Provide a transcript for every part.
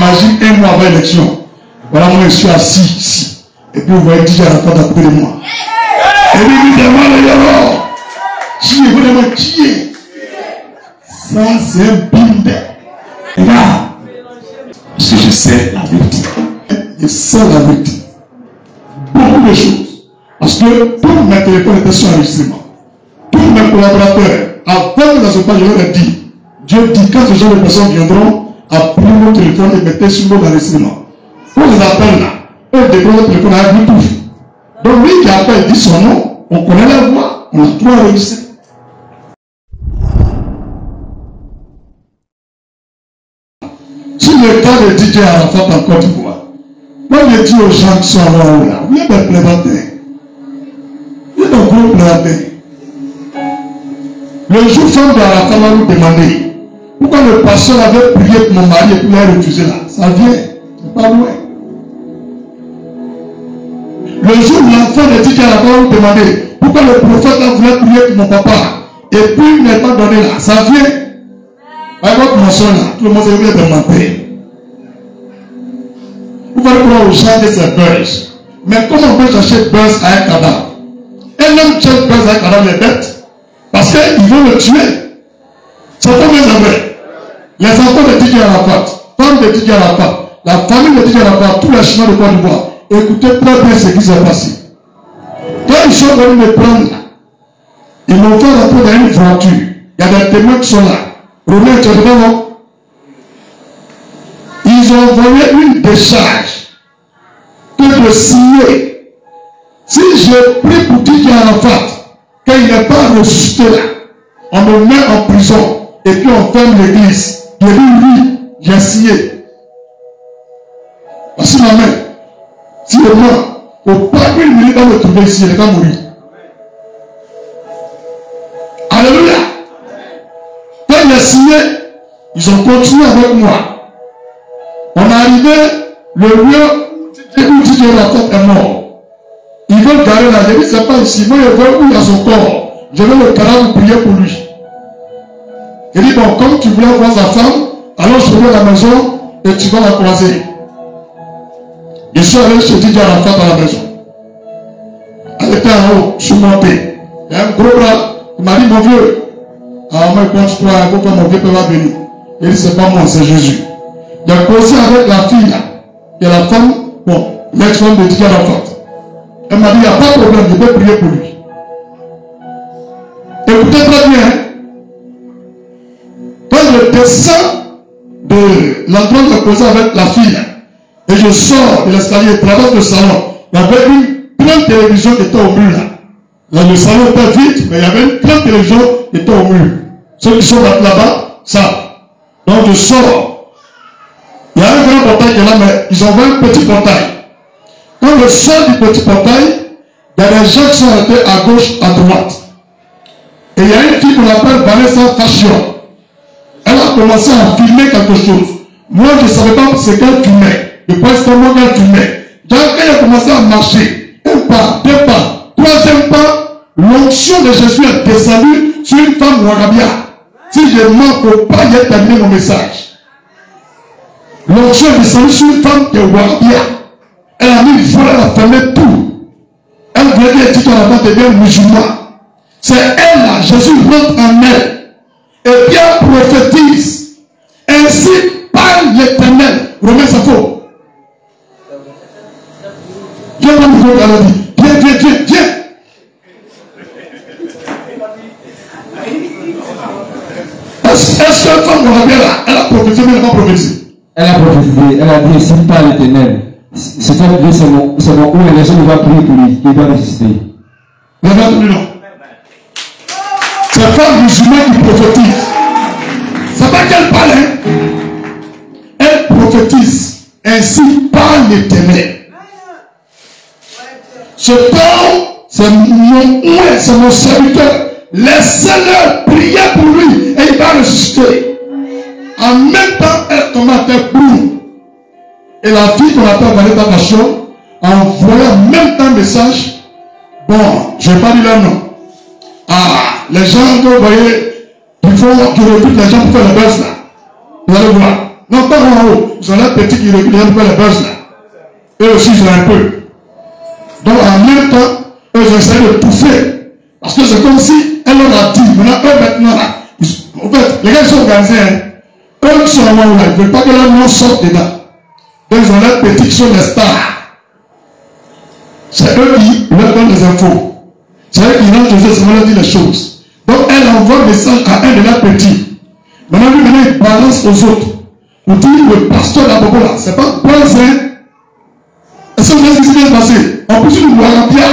j'imagine un mois avant l'élection. Voilà, moi je suis assis ici. Et puis vous voyez DJ Arafat à côté de moi. Et puis il me demande alors, qui est vraiment qui est? Ça c'est un binde. Regarde. Parce que je sais la vérité. Je sais la vérité. Beaucoup de choses. Parce que tous mes téléphones étaient sur enregistrement. Tous mes collaborateurs, avant que la sopa, je leur ai dit, Dieu dit, quand ce genre de personnes viendront, appelez mon téléphone et mettez sur mode enregistrement. Quand on les appelle là, eux décrochent le téléphone avec Bluetooth. Donc lui qui appelle, dit son nom, on connaît la voix, on a tout enregistré. Sur le cas de DJ Arafat en Côte d'Ivoire, moi je dis aux gens qui sont là-haut là, vous êtes des plaisanteries. Vous êtes un gros plaisanteries. Le jour femme d'Arafat va nous demander pourquoi le pasteur avait prié pour mon mari et puis il a refusé là. Ça vient, c'est pas loin. Le jour où l'enfant de DJ Arafat va nous demander pourquoi le prophète a voulu prier pour mon papa et puis il n'est pas donné là. Ça vient. Avec votre mention là, tout le monde s'est voulu demander. Vous allez croire aux gens que c'est buzz. Mais comment on peut chercher buzz à un cadavre? Un homme cherche buzz à un cadavre, il est bête. Parce qu'ils vont le tuer. C'est combien de vrai? Les enfants de DJ Arafat, femmes de DJ Arafat, la famille de DJ Arafat, tous les chemins de Côte d'Ivoire, écoutez très bien ce qui s'est passé. Quand ils sont venus me prendre là, ils m'ont fait rentrer dans une voiture. Il y a des témoins qui sont là. Romain, tu es dedans, non? Ils ont envoyé une décharge que de signer. Si je prie pour DJ Arafat, quand il n'est pas ressuscité là, on me met en prison et puis on ferme l'église. Il dit oui, j'ai signé. Voici ma main. Si le moi, au pas une minute à me trouver ici, il n'est pas mourir. Alléluia. Quand il a signé, ils ont continué avec moi. On est arrivé, le lieu où DJ Arafat est mort. Ils veulent garer là. J'ai dit, c'est pas ici. Moi, je veux où il y a son corps. Je veux le cadavre prier pour lui. Il dit, bon, comme tu voulais voir sa femme, alors je reviens à la maison et tu vas la croiser. Je suis allé chez DJ Arafat à la maison. Elle était en haut, je suis monté. Il y a un gros bras. Il m'a dit, mon vieux, ah, moi, quand je crois, pourquoi mon vieux peut pas venir? Il dit, c'est pas moi, c'est Jésus. Il a causé avec la fille là. Et la femme, bon, l'ex-femme de DJ Arafat. Elle m'a dit, il n'y a pas de problème, je peux prier pour lui. Écoutez très bien. Quand je descends de l'endroit de causer avec la fille, et je sors de l'escalier, traverse le salon, il y avait une grande télévision qui était au mur là. Le salon était vide, mais il y avait une grande télévision qui était au mur. Ceux qui sont là-bas, ça. Donc je sors. Il y a un grand portail qui est là, mais ils ont un petit portail. Quand je sors du petit portail, il y a des gens qui sont arrêtés à gauche, à droite. Et il y a une fille qu'on appelle Vanessa Fashion. Elle a commencé à filmer quelque chose. Moi, je ne savais pas ce qu'elle filmait. Je pense que moi qu'elle filmait. Quand elle a commencé à marcher, un pas, deux pas, troisième pas, l'onction de Jésus est descendue sur une femme Ouagabia. Si je mens pour pas y terminer mon message. L'onction est descendue sur une femme de Ouagabia. Elle a mis le voile, elle a fermé tout. Elle voulait dire que la devient musulman. C'est elle là, Jésus rentre en elle. Et puis elle prophétise. Ainsi parle l'Éternel. Romain, c'est faux. Viens dans le micro, elle a dit. Viens, viens, viens, viens. Est-ce que femme Ouagabia là, elle a prophétisé, mais elle n'a pas prophétisé? Elle a prophétisé, elle a dit, ainsi parle l'Éternel. C'est ça que c'est mon où les gens vont prier pour lui, qui doit résister. Non. C'est femme musulmane qui prophétise. C'est pas qu'elle parle, hein? Elle prophétise. Ainsi parle l'Éternel. Ce temps, c'est mon serviteur. Laissez-le prier pour lui et il va ressusciter. En même temps, elle commence à faire boum. Et la fille qu'on appelle Vanessa Fashion a envoyé en même temps un message. Bon, je ne vais pas dire leur nom. Ah, les gens que vous voyez, il faut qu'ils recrutent les gens pour faire le buzz là. Vous allez voir. Non, pas en haut. Ils ont l'air petits qui regardent un peu les buzz là. Eux aussi, ils ont un peu. Donc, en même temps, eux, ils essaient de pousser. Parce que c'est comme si elle leur a dit, maintenant, là, en fait, les gars, ils sont organisés, hein. Eux qui sont en haut là, ils ne veulent pas que leur nom sorte dedans. Donc, ils ont l'air petits qui sont les stars. C'est eux qui leur donnent les infos. C'est eux qui rentrent chez eux, c'est leur dit les choses. Donc, elle envoie un message à un de leurs petits. Maintenant, lui, il balance aux autres. Pour dire le pasteur d'Abobo là, c'est pas bon, hein. Est-ce que vous savez ce qui s'est passé? En plus, nous voyons bien,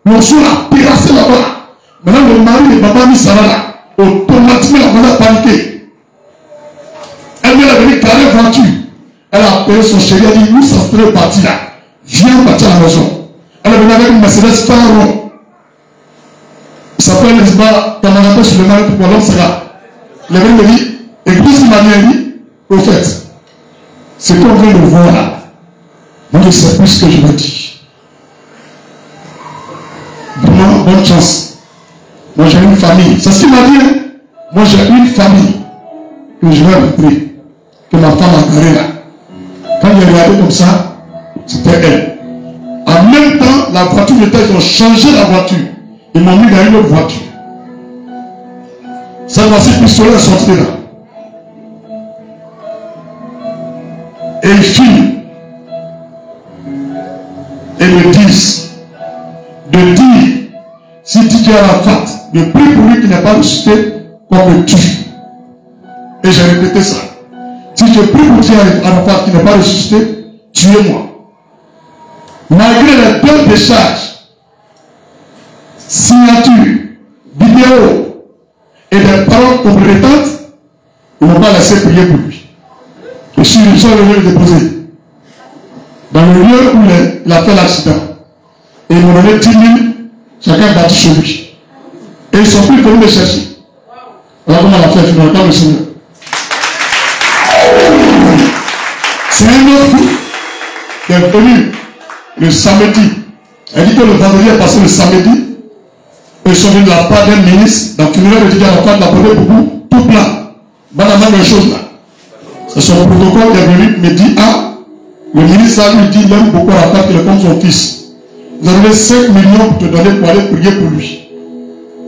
l'on a terrassé là-bas. Maintenant, le mari de Baba Missara là, automatiquement, la a paniqué. Elle vient de venir carrer la voiture. Elle a appelé son chéri, elle a dit, nous sommes très partis là. Viens partir à la maison. Elle est venue avec une Mercedes Pharaon. Il s'appelle Lisba, Camarade sur le mari pour l'homme sera. Il est venu me dire, écoutez ce qu'il m'a dit, au fait, c'est qu'on vient de voir là. Moi, je sais plus ce que je veux dire. Vraiment, bonne chance. Moi, j'ai une famille. C'est ce qu'il m'a dit. Hein? Moi, j'ai une famille que je vais montrer. Que ma femme a garé là. Quand il a regardé comme ça, c'était elle. En même temps, la voiture de tête, ils ont changé la voiture. Ils m'ont mis dans une autre voiture. Cette fois-ci, le pistolet est sorti là. Et ils filment. Et le disent. De dire, si Didier Arafat, de prier pour lui qui n'est pas ressuscité, qu'on me tue. Et j'ai répété ça. Si je prie pour Didier Arafat qui n'est pas ressuscité, tuez-moi. Malgré les deux décharges, signature, vidéo et des paroles complétantes, ils ne vont pas laisser prier pour lui. Je suis venu le déposer dans le lieu où il a fait l'accident. Et ils m'ont donné 10 000, chacun battu chez lui. Et ils sont plus venus me chercher. Voilà comment on a fait finalement le Seigneur. C'est un autre fou qui est venu le samedi. Elle dit que le vendredi est passé le samedi. Ils sont venus de la part d'un ministre. Donc, il a dit à la part de la première beaucoup, tout plein. Dans la même chose là. C'est son protocole qui est venu me dit, ah, le ministre a lui dit, il aime beaucoup à la part qu'il est comme son fils. Vous avez 5 millions pour te donner pour aller prier pour lui.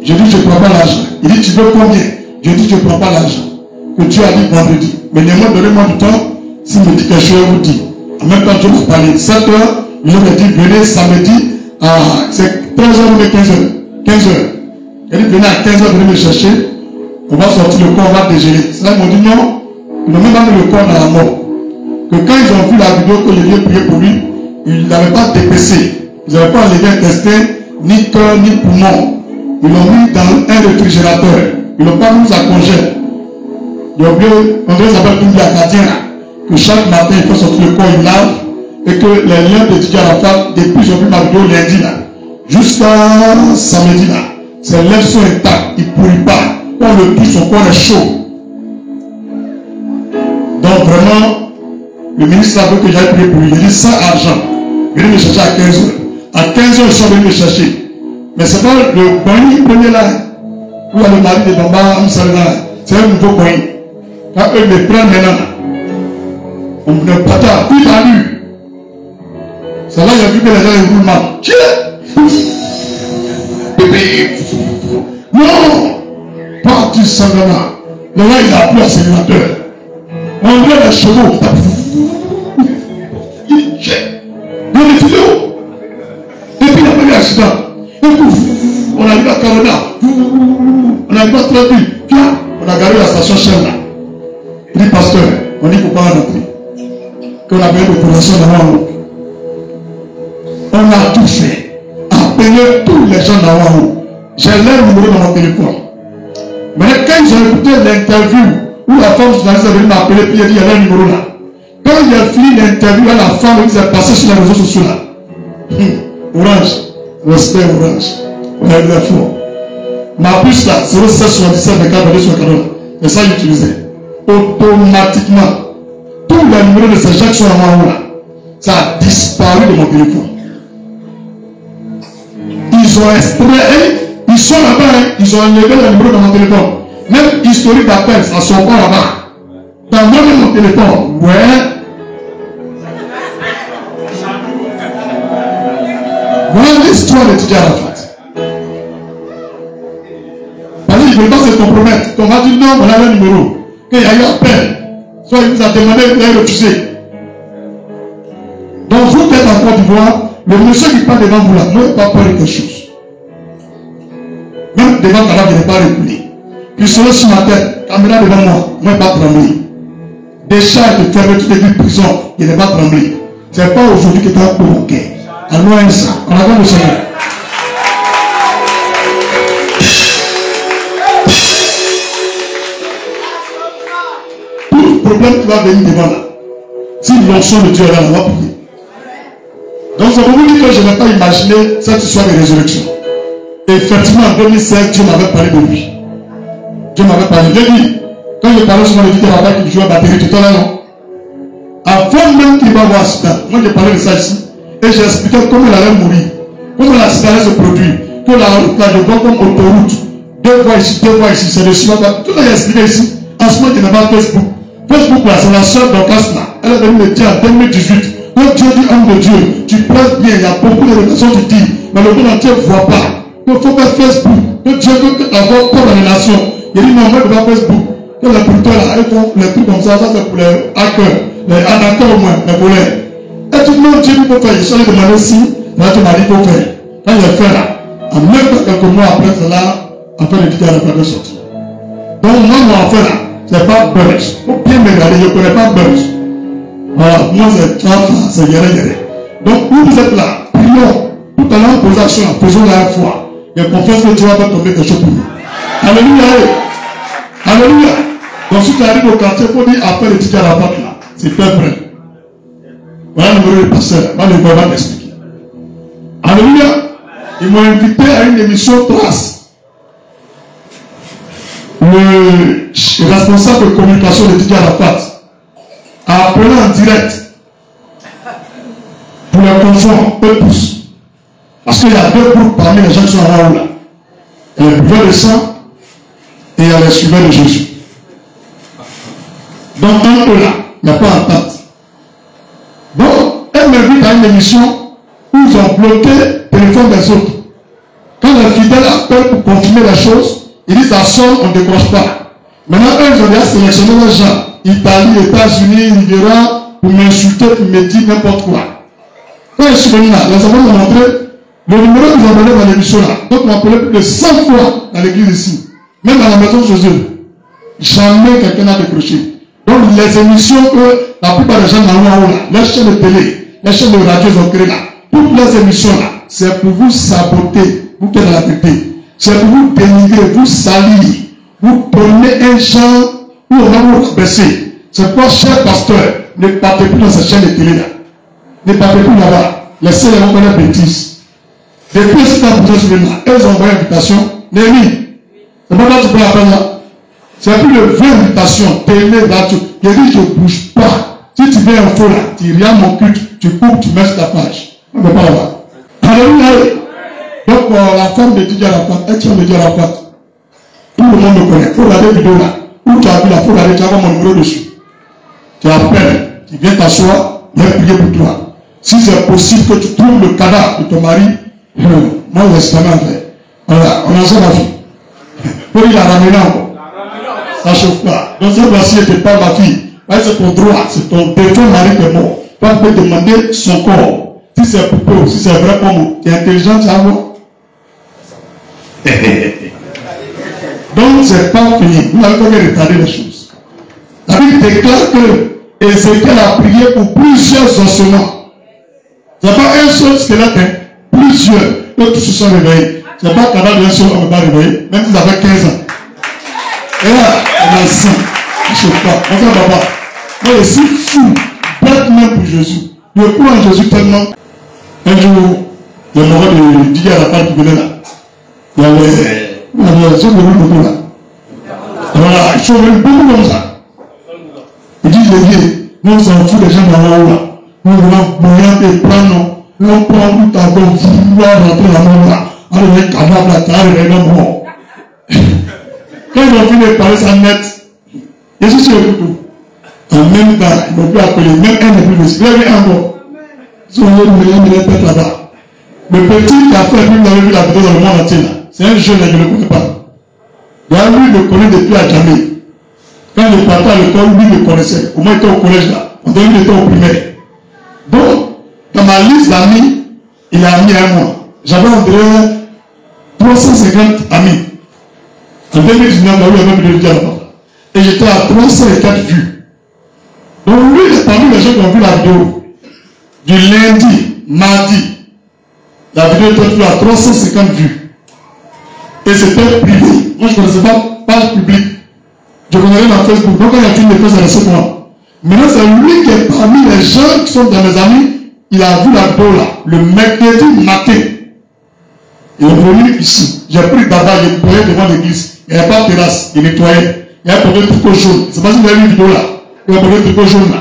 J'ai dit, je ne prends pas l'argent. Il dit, tu veux combien? J'ai dit, je ne prends pas l'argent. Que Dieu a dit vendredi. Mais néanmoins, donnez-moi du temps. S'il me dit quelque chose, je vous dis. En même temps, Dieu m'a parlé. 7 heures, il m'a dit, venez samedi à 13h ou 15h. 15h. Il dit, venez à 15h, venez me chercher. On va sortir le corps, on va déjeuner. C'est là, ils m'ont dit non. Ils n'ont même pas mis le corps dans la mort. Que quand ils ont vu la vidéo que je viens prier pour lui, ils n'avaient pas dépecé. Ils n'avaient pas enlevé intestin, ni cœur, ni poumon. Ils l'ont mis dans un réfrigérateur. Ils n'ont pas mis à congèle. Ils ont bien, on dirait ça s'appelle une acadien, que chaque matin, il faut sortir le corps, il lave, et que les liens de Didier Arafat, depuis j'ai vu ma vidéo lundi là, jusqu'à samedi là, ses lèvres sont intactes, il ne pourrit pas. On le touche, son corps est chaud. Donc vraiment, le ministre a vu que j'avais prié pour lui. Il dit sans argent. Il venait me chercher à 15h. À 15h, ils sont venus me chercher. Mais c'est pas le Boigny premier là. Où il y a le mari de Bamba, c'est un nouveau Boigny. Quand eux me prennent maintenant, on me partait à plus d'allure. C'est là qu'il a vu que les gens roulent mal. Non! Pas du sangana. Le gars, il a appelé l'accélérateur. On voit les chevaux. Il jette. Dans les vidéos. Et puis il a pris l'accident. On arrive à Carona. On arrive à Trapi. On a garé la station Shell là. Il dit, pasteur, on dit pourquoi on a pris. Qu'on a besoin de population dans haut. On a tout fait. Appeler tous les gens dans haut. J'ai leur numéro dans mon téléphone. Mais quand ils ont écouté l'interview, où la femme journaliste est venue m'appeler, puis elle dit, il y a un numéro là. Quand il a fini l'interview, la femme qui s'est passée sur les réseaux sociaux là. Orange, respect Orange. On a eu l'info. Ma puce là, 0777 24 sur le cadeau. C'est ça que j'utilisais. Automatiquement, tous les numéros de ces gens qui sont en haut là, ça a disparu de mon téléphone. Ils ont extrait, ils sont là-bas, ils ont enlevé le numéro de mon téléphone. Même historique d'appel, ça ne sort pas là-bas. T'as volé mon téléphone. Ouais. Voilà l'histoire de Didier Arafat. Parce qu'il ne veut pas se compromettre. On va dire non, voilà le numéro. Qu'il y a eu appel. Soit il vous a demandé, vous avez refusé. Donc vous qui êtes en Côte d'Ivoire, le monsieur qui parle devant vous là, n'ayez pas peur de quelque chose. Même devant Kadhafi, il n'est pas reculé. Puis sur sur ma tête, caméra devant moi, n'ayez pas tremblé. Des charges de fermeture de prison, il n'est pas tremblé. Ce n'est pas aujourd'hui que tu as provoqué. Alors ça, on attend le Seigneur. Tout problème qui va venir devant là, si l'onction de Dieu est là, on va prier. Donc c'est pour vous dire que je n'ai pas imaginé cette histoire de résurrection. Et effectivement, en 2016, Dieu m'avait parlé de lui. Dieu m'avait parlé. J'ai dit, quand je parlais sur mon éditeur là-bas qui joue à batterie, tout à l'heure, non? Avant même qu'il va avoir accident, moi j'ai parlé de ça ici. Et j'ai expliqué comment il allait mourir. Comment l'accident allait se produire. Que la route là, de comme autoroute. 2 fois ici, 2 fois ici, c'est le suivant. Tout ça j'ai expliqué ici. En ce moment, il n'y a pas Facebook. Facebook là, c'est la soeur d'Orcasna. Elle est venue me dire en 2018. Quand Dieu dit homme de Dieu, tu prêches bien, il y a beaucoup de révélations qui disent, mais le monde entier ne voit pas. Il faut faire Facebook. Que Dieu veut avoir pour la nation. Il dit non, moi je vais faire Facebook. Que les brutaux là, ils font les trucs comme ça c'est pour les hackers, les arnaqueurs au moins, les voleurs. Et tout le monde Dieu peut faire. Je suis allé demander si, là tu m'as dit qu'il faut faire. Quand il a fait là, en même temps quelques mois après cela, après le Didier Arafat de sortir. Donc moi, mon affaire là, c'est pas Burns. Il faut bien me regarder, je ne connais pas Burns. Voilà, moi c'est Trafa, c'est Yéré. Donc, où vous êtes là, prions. Tout à l'heure, posez action, faisons-la une fois. Je confesse que Dieu va tomber quelque chose pour nous. Alléluia. Alléluia. Donc, si tu arrives au quartier, il faut dire après le Didier Arafat là. C'est très vrai. Voilà le numéro du pasteur. Voilà le va t'expliquer. Alléluia. Ils m'ont invité à une émission Trace. Le responsable de communication de Didier Arafat a appelé en direct pour les confondre, eux tous. Parce qu'il y a 2 groupes parmi les gens qui sont en haut là. Il y a les buveurs de sang et il y a les suiveurs de Jésus. Donc, entre eux là, il n'y a pas d'entente. Donc, elle m'invite à une émission où ils ont bloqué le téléphone des autres. Quand les fidèles appellent pour confirmer les choses, ils disent à son, on ne décroche pas. Maintenant, eux, ils ont déjà sélectionné les gens. Italie, États-Unis, Nigeria, pour m'insulter, pour me dire n'importe quoi. Quand je suis venu là, les enfants m'ont montré le numéro qu'ils ont donné dans l'émission là. Donc, on m'a appelé plus de 100 fois dans l'église ici. Même dans la maison de Jésus. Jamais quelqu'un n'a décroché. Donc, les émissions que la plupart des gens dans le haut là, les chaînes de télé, les chaînes de radio ont créé là, toutes les émissions là, c'est pour vous saboter, vous qui êtes dans la vérité. C'est pour vous dénigrer, vous salir, vous prenez un genre où on va vous rabaisser. C'est pourquoi, cher pasteur, ne partez plus dans cette chaîne de télé là. Ne partez plus là-bas. Laissez les gens faire des bêtises. Depuis ce temps, pour ce là, elles ont envoyé une invitation. Némi, c'est pas là que tu peux appeler là. C'est plus de 20 invitations, télé, radio. Il dit, je ne bouge pas. Si tu veux un faux là, tu regardes mon culte, tu coupes, tu mets sur ta page. On ne peut pas là-bas. Alléluia. Donc, la femme de Didier Arafat, ex-femme de Didier Arafat, tout le monde le connaît. Il faut regarder la vidéo là. Où tu as vu là, il faut regarder, tu as mon numéro dessus. Tu appelles, tu viens t'asseoir, je vais prier pour toi. Si c'est possible que tu trouves le cadavre de ton mari, moi, je laisse ta main faire. Voilà, on a ça ma fille. Pour il a ramené encore. Ça chauffe pas. Donc, cette fois-ci, ce n'est pas ma fille. C'est ton droit, c'est ton défunt mari qui est mort. Tu peux demander son corps. Si c'est poupée, si c'est vrai homme, tu es intelligent, tu as voir. Donc, c'est pas fini. Vous n'avez pas retarder les choses. La Bible déclare que Ézéchiel a prié pour plusieurs ossements. Ce n'est pas un seul squelette, hein. Plusieurs. Eux tous se sont réveillés. Ce n'est pas qu'un seul homme ne va pas réveiller, même s'ils avaient 15 ans. Et là, on a 100. Je ne sais pas. Mon frère, papa, moi, je suis fou. Bête même pour Jésus. Je crois en Jésus tellement. Un jour, le moment de Didier Arafat qui venait là. Il y avait ceux de l'autre là. Voilà, ils sont venus beaucoup comme ça. Ils disent, les vieux, nous on s'en fout des gens dans le haut là. Nous voulons bouillir et prendre, nous prenons tout à l'heure, vouloir rentrer dans le haut là. Alors, les cadavres là, tu as réveillé dans le Quand ils ont fini de parler ça net, Jésus c'est le tout. En même temps, ils m'ont pu appeler, même un n'est plus possible. Il y avait un bon. Ils ont mis le peuple là-bas. Le petit qui a fait, vous avez vu la vidéo dans le monde entier là. C'est un jeune, je ne le connais pas. Il y a lui, le connaît depuis à jamais. Quand il partait à l'école, lui le connaissait. Au moins, il était au collège là. On dirait qu'il était au primaire. Donc, dans ma liste d'amis, il a mis un mois. J'avais environ 350 amis. En 2019, là où il y avait une vidéo là-bas. Et j'étais à 304 vues. Donc lui, il est parmi les gens qui ont vu la vidéo. Du lundi, mardi, la vidéo était faite à 350 vues. Et c'était privé. Moi, je ne connaissais pas page publique. Je connaissais dans Facebook. Donc, quand il y a une défense, c'est resté moi. Maintenant, c'est lui qui est parmi les gens qui sont dans mes amis. Il a vu la vidéo là, le mercredi matin. Il est venu ici. J'ai pris d'abord, j'ai nettoyé devant l'église. Il n'y avait pas de terrasse, il nettoyait. Il y a un peu de tricot jaune. C'est pas si vous avez vu une vidéo là. Il y a un peu de tricot jaune là.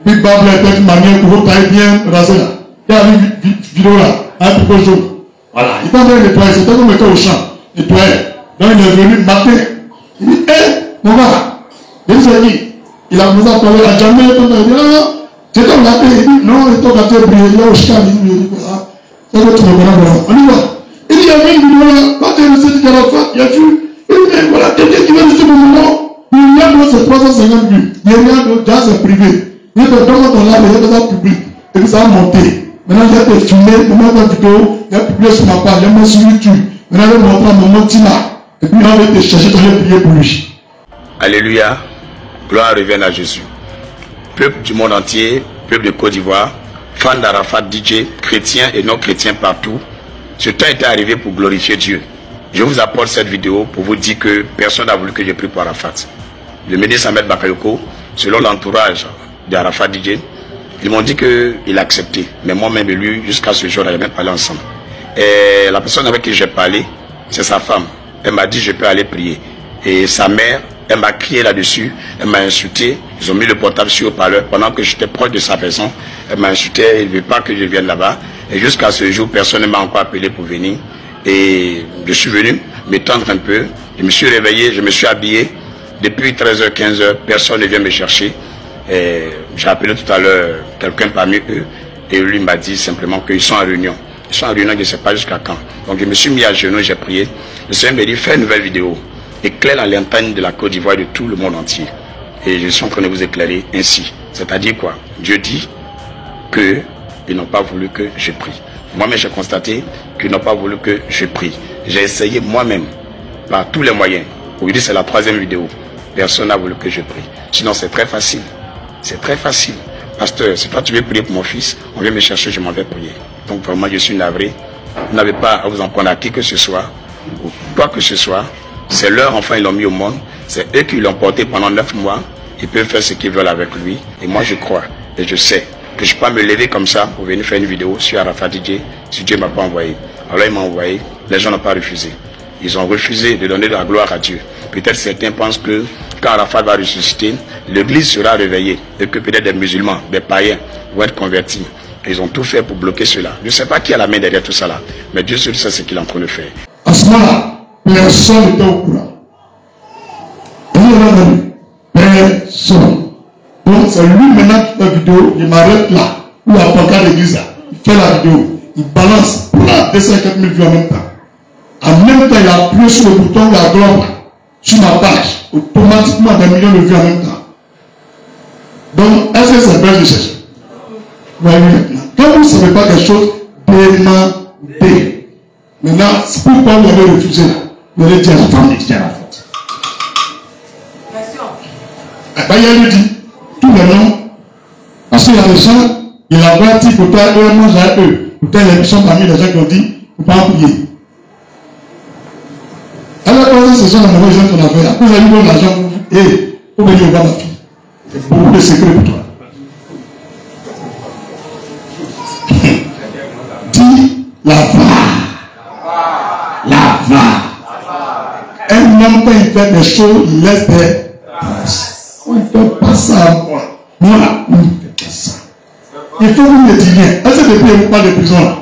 Puis Babel était une manière pour vous tailler bien rasé là. Il y a une vidéo là, un tricot jaune. Voilà. Il était en train de nettoyer. C'était comme il était au champ. Nettoyait. Donc il est venu matin. Il dit, mon gars, il a commencé à parler à jamais. Il dit, non. C'était au latin, il dit, non, il est au latin, il est au champ. Il dit, ça va être le bon. On y va. Il dit, il y avait une vidéo là. Quand il est resté de Arafat, il a vu. Il dit, voilà, quelqu'un qui vient juste pour mon nom. Il y a d'autres, c'est 350 vues. Il y a rien d'autre, déjà c'est privé. Il y a d'autres, dans ton live, il y a d'autres publics. Et puis ça a monté. Maintenant, il y a des filmés, maintenant, il y a des vidéos, il y a publié sur ma page, il y a mis sur YouTube. Maintenant, il va montrer à mon Tina. Et puis, il va aller te chercher, tu vas prier pour lui. Alléluia. Gloire revienne à Jésus. Peuple du monde entier, peuple de Côte d'Ivoire, fans d'Arafat, DJ, chrétiens et non chrétiens partout, ce temps est arrivé pour glorifier Dieu. Je vous apporte cette vidéo pour vous dire que personne n'a voulu que je prie pour Arafat. Le ministre Ahmed Bakayoko, selon l'entourage d'Arafat DJ, ils m'ont dit qu'il a accepté. Mais moi-même et lui, jusqu'à ce jour, on n'avait même parlé ensemble. Et la personne avec qui j'ai parlé, c'est sa femme. Elle m'a dit je peux aller prier. Et sa mère, elle m'a crié là-dessus, elle m'a insulté. Ils ont mis le portable sur le haut-parleur pendant que j'étais proche de sa maison. Elle m'a insulté, elle ne veut pas que je vienne là-bas. Et jusqu'à ce jour, personne ne m'a encore appelé pour venir. Et je suis venu m'étendre un peu. Je me suis réveillé, je me suis habillé. Depuis 13h, 15h, personne ne vient me chercher. J'ai appelé tout à l'heure quelqu'un parmi eux. Et lui m'a dit simplement qu'ils sont en réunion. Ils sont en réunion, je ne sais pas jusqu'à quand. Donc je me suis mis à genoux, j'ai prié. Le Seigneur m'a dit, fais une nouvelle vidéo. Éclaire la lanterne de la Côte d'Ivoire et de tout le monde entier. Et je suis en train de vous éclairer ainsi. C'est-à-dire quoi? Dieu dit qu'ils n'ont pas voulu que je prie. Moi-même, j'ai constaté qu'ils n'ont pas voulu que je prie. J'ai essayé moi-même, par tous les moyens. Aujourd'hui, c'est la 3e vidéo. Personne n'a voulu que je prie. Sinon, c'est très facile. C'est très facile. Pasteur, si toi tu veux prier pour mon fils, on vient me chercher, je m'en vais prier. Donc vraiment, je suis navré. Vous n'avez pas à vous en prendre à qui que ce soit, ou quoi que ce soit. C'est leur enfant, ils l'ont mis au monde. C'est eux qui l'ont porté pendant 9 mois. Ils peuvent faire ce qu'ils veulent avec lui. Et moi, je crois et je sais que je ne peux pas me lever comme ça pour venir faire une vidéo sur Arafat DJ si Dieu ne m'a pas envoyé. Alors il m'a envoyé, les gens n'ont pas refusé. Ils ont refusé de donner de la gloire à Dieu. Peut-être certains pensent que quand Arafat va ressusciter, l'église sera réveillée et que peut-être des musulmans, des païens vont être convertis. Ils ont tout fait pour bloquer cela. Je ne sais pas qui a la main derrière tout ça là, mais Dieu seul sait ce qu'il est en train de faire. À ce moment-là, personne n'était au courant. Personne. Donc c'est lui maintenant qui fait la vidéo, il m'arrête là, où il a l'église là. Il fait la vidéo, il balance plein 250 000 vues en même temps. En même temps, il a appuyé sur le bouton de la gloire sur ma page, automatiquement des millions de vues en même temps. Donc, est-ce que c'est bien de chercher? Voyez maintenant. Quand vous ne savez pas quelque chose, demandez. Maintenant, c'est pourquoi vous avez refusé là. Vous allez dire à la femme, il dit à la faute. Il lui dit tous les noms. Parce qu'il y a des gens, il a bâti pour toi, eux, mange à eux. Pour toi, il y a des gens parmi les gens qui ont dit, il ne faut pas en prier. Alors, quand ce sont les mauvais gens qu'on a fait, après, vous avez donné l'argent pour vous. Hé, vous venez voir ma fille. C'est beaucoup de secrets pour toi. Dis la va. La va. Un homme, quand il fait des choses, il laisse des traces. On ne fait pas ça à moi. Moi, on ne fait pas ça. Il faut que vous me disiez, est-ce que depuis vous parlez de prison là?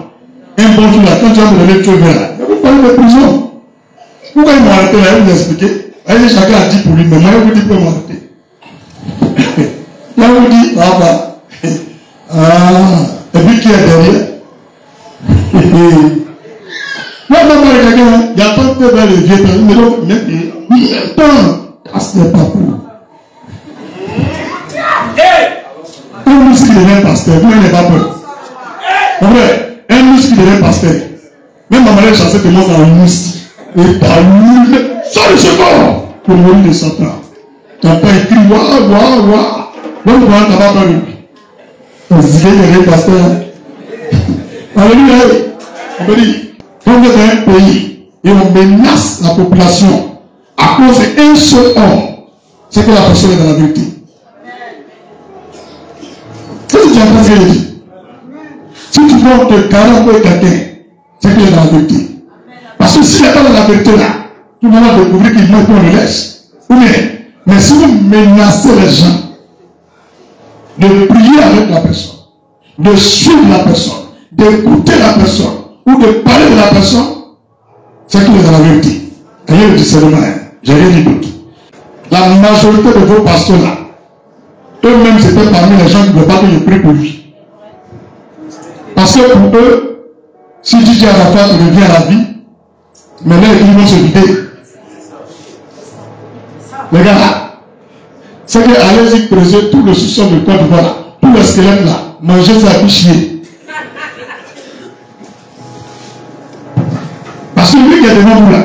Un bon jour là, quand tu vas me donner le feu vert là, vous parlez de prison. Pourquoi ils m'ont arrêté là? Vous expliquez. Chacun a dit pour lui, mais moi je vous dis pour m'arrêter. Là, on dit, ah bah, et puis qui est derrière? Moi, maman, il y a pas de faire les vieux, mais donc, attends, ce n'est pas pour. Un muscle qui devient pasteur, vous n'avez pas peur. En vrai, un muscle qui devient pasteur, même ma mère chassait commence à un muscle. Et par lui, ça le seconde pour mourir de Satan. Tu n'as pas écrit, waouh. Donc, tu n'as pas peur de lui. On se dit qu'il devient pasteur. Alléluia. On me dit, quand vous êtes dans un pays et on menace la population à cause d'un seul homme, c'est que la personne est dans la vérité. Qu'est-ce que tu as pensé de dire? Si tu vois te carrer avec quelqu'un, c'est qu'il est dans la vérité. Parce que s'il n'est pas dans la vérité là, tout le monde va découvrir qu'il meurt pour le laisse. Mais si vous menacez les gens de prier avec la personne, de suivre la personne, d'écouter la personne, ou de parler de la personne, c'est qu'il est dans la vérité. Rien ne dit seulement, j'ai rien dit d'autre. La majorité de vos pasteurs là, eux-mêmes c'était parmi les gens qui ne veulent pas que je prie pour lui. Parce que pour eux, si DJ Arafat revient à la vie, mais là ils vont se vider. Les gars, c'est que allez-y creuser tout le sous-sol de Côte d'Ivoire, tout le squelette là, manger ça puis chier. Parce que lui qui est devant vous là,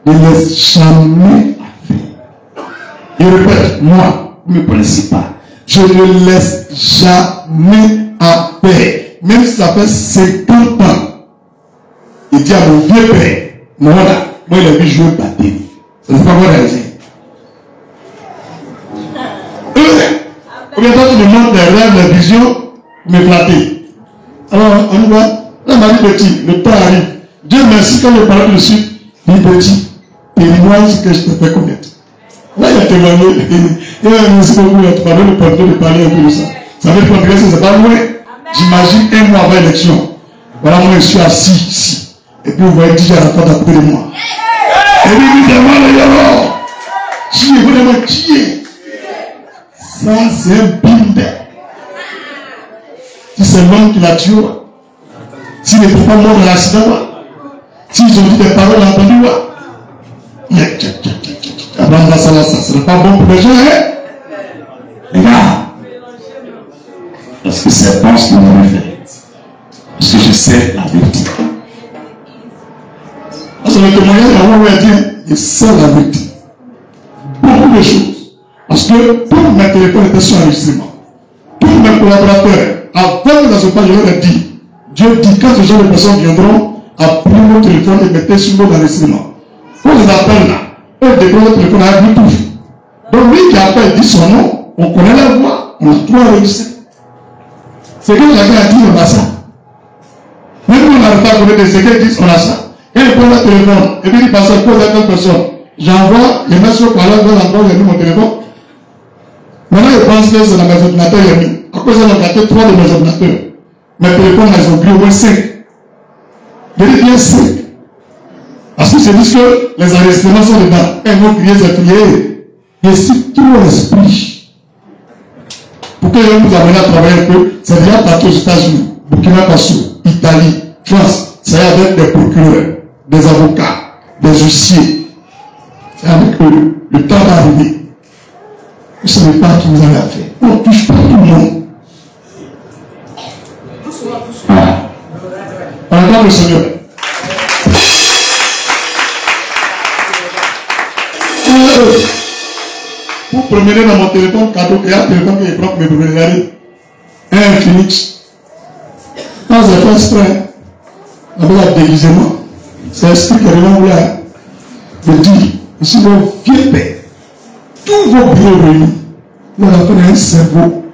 il ne laisse jamais faire. Il répète, moi, vous ne me connaissez pas. Je ne laisse jamais faire. Même si ça fait 50 ans. Il dit à mon vieux père, moi il a vu jouer batté. Ça ne fait pas quoi réaliser. Combien de temps tu me montres des rêves, des visions, me flatter. Alors, on y va. Là, m'a dit petit, le temps arrive. Dieu merci quand je parle de suite, dit petit, et dis-moi ce que je te fais connaître. Là, il a témoigné, il a merci beaucoup, il a parlé de parler un peu de ça. Ça veut dire que c'est pas loin. J'imagine un mois avant l'élection. Voilà, moi je suis assis ici. Et puis vous voyez DJ Arafat à côté de moi. Et puis il dit, moi le yoro. Qui est vraiment qui est? Ça, c'est un binde. Si c'est l'homme qui l'a tué, s'il n'était pas mort dans l'accident, s'ils ont dit des paroles entendues, ça ne serait pas bon pour les gens, hein? Les gars, parce que c'est bon ce que vous m'avez fait. Parce que je sais la vérité. Parce que le témoignage, on va dire, je sais la vérité. Beaucoup de choses. Parce que tous mes téléphones étaient sur enregistrement. Tous mes collaborateurs, avant que dans ce pas, je leur ai dit, Dieu dit, quand ce genre de personnes viendront, appelez vos téléphones et mettez sur mode d'enregistrement. Quand on les appelle là, eux décrochent le téléphone avec Bluetooth. Donc lui qui appelle, dit son nom, on connaît la voix, on a tout enregistré. C'est que quelqu'un a dit, on a ça. Même quand on n'arrive pas à connaître des secrets, ils disent, on a ça. Quand il prend le téléphone, et puis il passe à cause à telle personne, j'envoie, il met sur le parlant, j'ai mis mon téléphone. Maintenant, il pense que c'est dans mes ordinateurs, il a mis. À cause, ils ont gâté 3 de mes ordinateurs. Mes téléphones, ils ont pris au moins 5. Je dis bien 5. Parce que c'est juste que les enregistrements sont dedans. Quand ils vont crier, c'est crier. Et si tout l'esprit, pour que vous ameniez à travailler un peu, c'est déjà parti aux États-Unis, Burkina Faso, Italie, France. C'est avec des procureurs, des avocats, des huissiers. C'est avec eux. Le temps va arriver. Vous ne savez pas qui vous avez affaire. On ne touche pas tout le monde. Voilà. On attend le Seigneur. Vous promenez dans mon téléphone cadeau, il y a un téléphone qui est propre, mais vous regardez. Un Phoenix. Quand j'ai fait exprès, avec un déguisement, c'est l'esprit qui est devant vous là. Je dis, ici, vos vieux pères, tous vos bureaux réunis, vous avez fait un cerveau.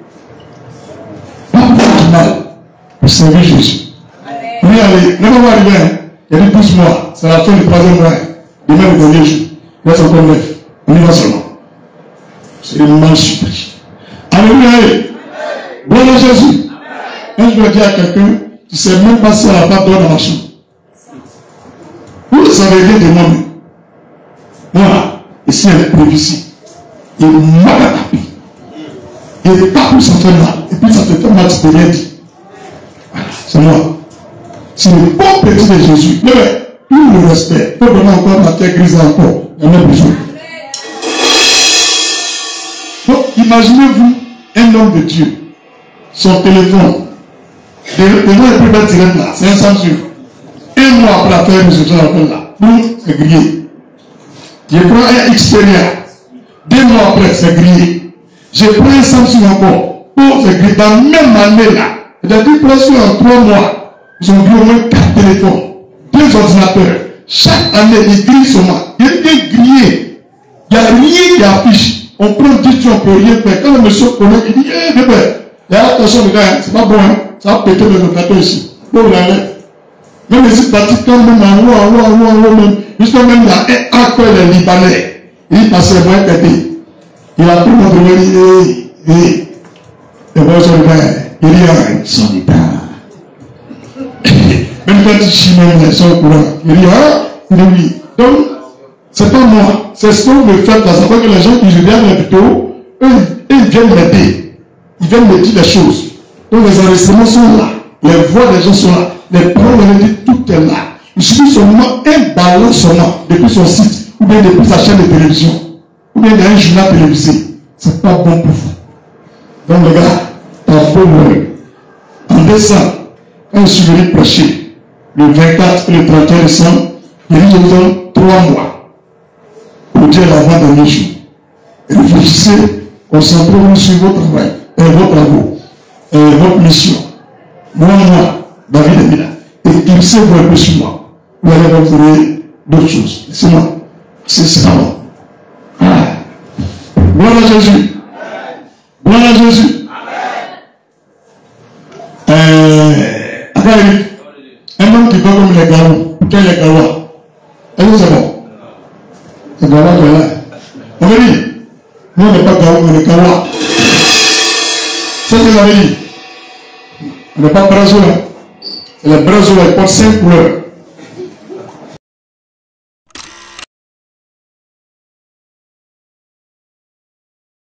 Pas pour faire du mal, pour servir Jésus. Oui, allez, ne va pas arriver, hein. Il y a 12 mois, c'est la fin du 3e mois. Demain, le dernier jour, il reste encore 9. On y va seulement. C'est le mal surpris. Alléluia. Gloire à Jésus. Un jour, je dis à quelqu'un, tu ne sais même pas si Arafat dort dans la chambre. Vous ne savez rien de moi. Voilà. Ici, elle est prévisible. Il m'a tapé. Il n'est pas pour ça fait mal. Et puis ça te fait mal, tu peux rien dire. Voilà, c'est moi. C'est le bon petit de Jésus. Mais tout le respect. Il faut vraiment encore la terre grise encore. Il y en a besoin. Donc, imaginez-vous un homme de Dieu. Son téléphone. Devant le plus bel direct là. C'est un Samsung. Un mois après la faire, monsieur, là. Donc, c'est grillé. Je prends un Xperia. 2 mois après, c'est grillé. Je prends un Samsung encore. Donc, c'est grillé. Dans la même année là. C'est-à-dire presque en 3 mois, ils ont grillé au moins 4 téléphones. 2 ordinateurs. Chaque année, ils grillent seulement. Il est grillé. Il n'y a rien qui affiche. On prend 10 jours, on ne peut rien faire. Quand le monsieur connaît, il dit, eh, bébé, attention, les gars, c'est pas bon, hein. Ça va péter le locateur ici. Donc, il enlève. Même les pratiques, quand même, même, jusqu'à même, il y a un accord, les Libanais. Il passe le moyen pété. Il a tout le monde dit, et voilà, il y a un solitaire. Même quand il chie, même, ils sont au courant. Il dit, il dit oui. Donc, c'est pas moi. C'est ce qu'on me fait là. Ça veut que les gens qui regardent les vidéos, eux, ils viennent m'aider. Ils viennent me dire des choses. Donc, les enregistrements sont là. Les voix des gens sont là. Les paroles, on dit, tout est là. Il suffit seulement un ballon seulement depuis son site, ou bien depuis sa chaîne de télévision, ou bien d'un journal télévisé. C'est pas bon pour vous. Donc, les gars, t'as beau mourir. En décembre, quand je suis venu prêcher, le 24 et le 31 décembre, il dit, je vous donne 3 mois pour dire l'avant-dernier jour. Et réfléchissez, concentrez-vous sur vos travail, vos travaux, votre mission. Moi, David est là. Et il sait vous un peu sur moi. Vous allez retrouver d'autres choses. C'est moi. C'est pas moi. Ah. Gloire à Jésus. Gloire à Jésus. Un homme qui va comme les garous. Quel est les garous? Est-ce que c'est bon? C'est garou qui est là. On me dit, nous on n'est pas garou, on est garou. C'est ce que vous avez dit. On n'est pas brazo. Les brazo, ils portent 5 couleurs.